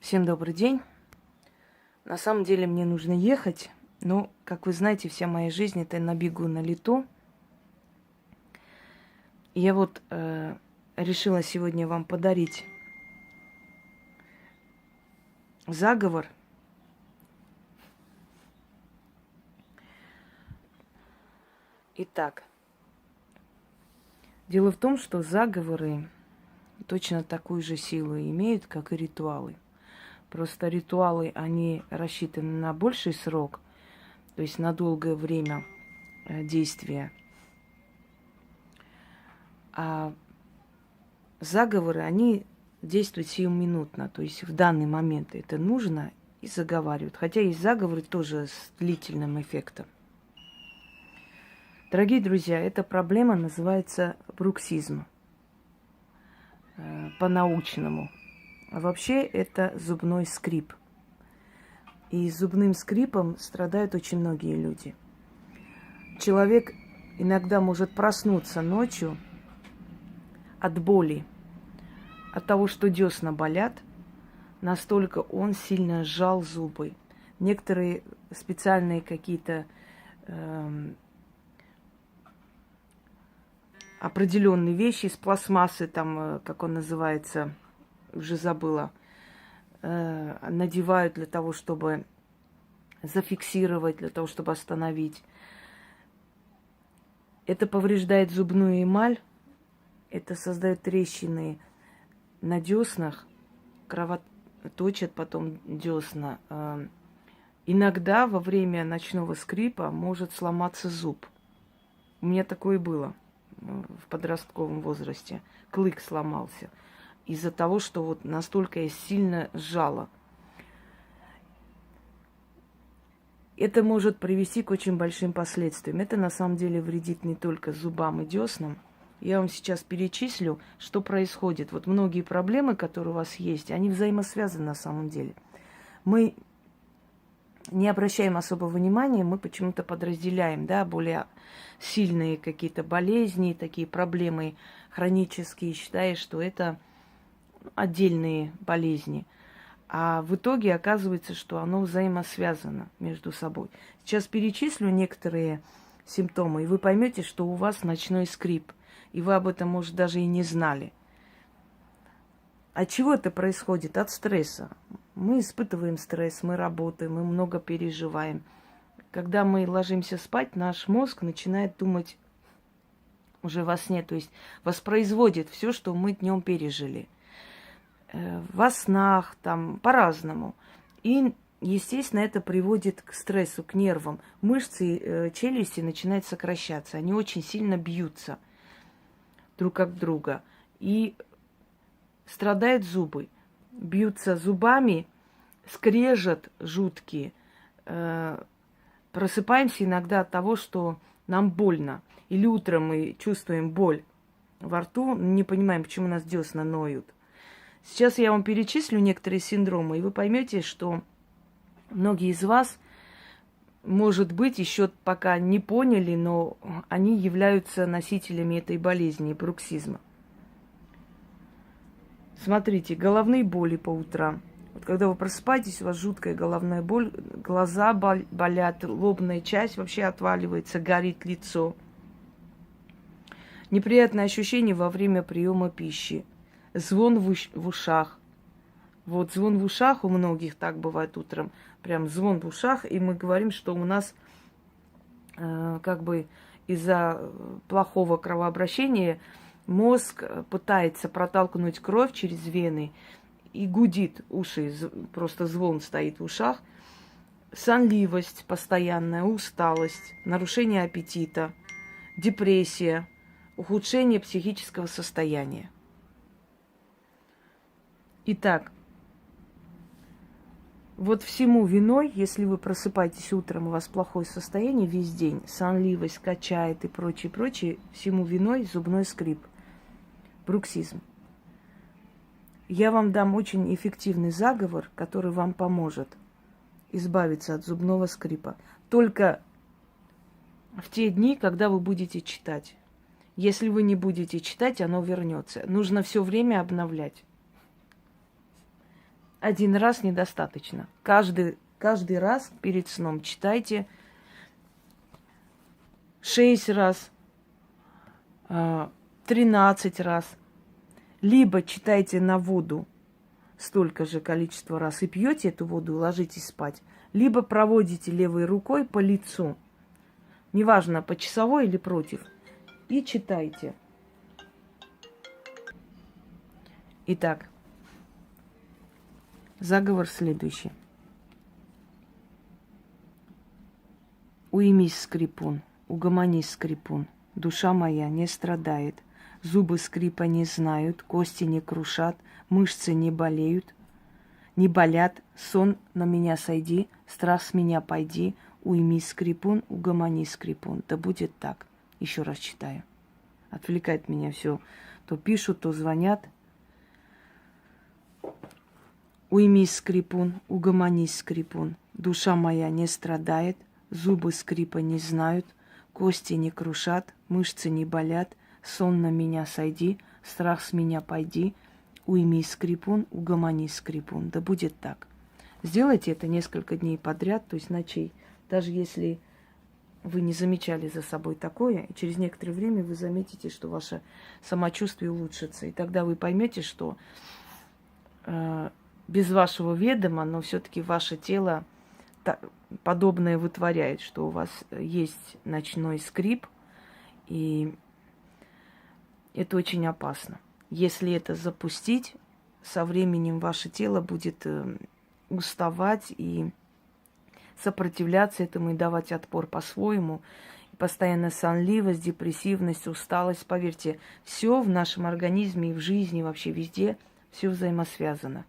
Всем добрый день. На самом деле мне нужно ехать, но, как вы знаете, вся моя жизнь это на бегу, на лету. И я решила сегодня вам подарить заговор. Итак, дело в том, что заговоры точно такую же силу имеют, как и ритуалы. Просто ритуалы, они рассчитаны на больший срок, то есть на долгое время действия. А заговоры, они действуют сиюминутно, то есть в данный момент это нужно и заговаривают. Хотя есть заговоры тоже с длительным эффектом. Дорогие друзья, эта проблема называется бруксизм по-научному. А вообще это зубной скрип. И зубным скрипом страдают очень многие люди. Человек иногда может проснуться ночью от боли, от того, что десна болят, настолько он сильно сжал зубы. Некоторые специальные какие-то определенные вещи из пластмассы, там, как он называется, уже забыла, надевают для того, чтобы зафиксировать, для того, чтобы остановить. Это повреждает зубную эмаль, это создает трещины на деснах, кровоточат потом десна. Иногда во время ночного скрипа может сломаться зуб. У меня такое было в подростковом возрасте. Клык сломался из-за того, что вот настолько я сильно сжала. Это может привести к очень большим последствиям. Это на самом деле вредит не только зубам и деснам. Я вам сейчас перечислю, что происходит. Вот многие проблемы, которые у вас есть, они взаимосвязаны на самом деле. Мы не обращаем особого внимания, мы почему-то подразделяем, да, более сильные какие-то болезни, такие проблемы хронические, считая, что это отдельные болезни. А в итоге оказывается, что оно взаимосвязано между собой. Сейчас перечислю некоторые симптомы, и вы поймете, что у вас ночной скрип. И вы об этом, может, даже и не знали. От чего это происходит? От стресса. Мы испытываем стресс, мы работаем, мы много переживаем. Когда мы ложимся спать, наш мозг начинает думать уже во сне, то есть воспроизводит все, что мы днем пережили. Во снах, там, по-разному. И, естественно, это приводит к стрессу, к нервам. Мышцы челюсти начинают сокращаться. Они очень сильно бьются друг об друга. И страдают зубы. Бьются зубами, скрежет жуткий. Просыпаемся иногда от того, что нам больно. Или утром мы чувствуем боль во рту, не понимаем, почему у нас десна ноют. Сейчас я вам перечислю некоторые синдромы, и вы поймете, что многие из вас, может быть, еще пока не поняли, но они являются носителями этой болезни, бруксизма. Смотрите, головные боли по утрам. Вот когда вы просыпаетесь, у вас жуткая головная боль, глаза болят, лобная часть вообще отваливается, горит лицо. Неприятное ощущение во время приема пищи. Звон в ушах. Вот звон в ушах у многих так бывает утром. Прям звон в ушах. И мы говорим, что у нас как бы из-за плохого кровообращения мозг пытается протолкнуть кровь через вены и гудит уши. Просто звон стоит в ушах. Сонливость постоянная, усталость, нарушение аппетита, депрессия, ухудшение психического состояния. Итак, вот всему виной, если вы просыпаетесь утром, у вас плохое состояние весь день, сонливость качает и прочее, прочее, всему виной зубной скрип, бруксизм. Я вам дам очень эффективный заговор, который вам поможет избавиться от зубного скрипа. Только в те дни, когда вы будете читать. Если вы не будете читать, оно вернется. Нужно все время обновлять. один раз недостаточно. Каждый раз перед сном читайте 6 раз, 13 раз. Либо читайте на воду столько же количества раз и пьете эту воду и ложитесь спать. Либо проводите левой рукой по лицу, неважно, по часовой или против, и читайте. Итак, заговор следующий. Уймись, скрипун, угомонись, скрипун, душа моя не страдает, зубы скрипа не знают, кости не крушат, мышцы не болеют, не болят, сон на меня сойди, страх с меня пойди, уймись, скрипун, угомонись, скрипун. Да будет так. Еще раз читаю. Отвлекает меня все. То пишут, то звонят. Уймись, скрипун, угомонись, скрипун, душа моя не страдает, зубы скрипа не знают, кости не крушат, мышцы не болят, сон на меня сойди, страх с меня пойди, уймись, скрипун, угомонись, скрипун. Да будет так. Сделайте это несколько дней подряд, то есть ночей. Даже если вы не замечали за собой такое, и через некоторое время вы заметите, что ваше самочувствие улучшится. И тогда вы поймете, что без вашего ведома, но все-таки ваше тело подобное вытворяет, что у вас есть ночной скрип, и это очень опасно. Если это запустить, со временем ваше тело будет уставать и сопротивляться этому и давать отпор по-своему. Постоянная сонливость, депрессивность, усталость. Поверьте, все в нашем организме и в жизни, вообще везде, все взаимосвязано.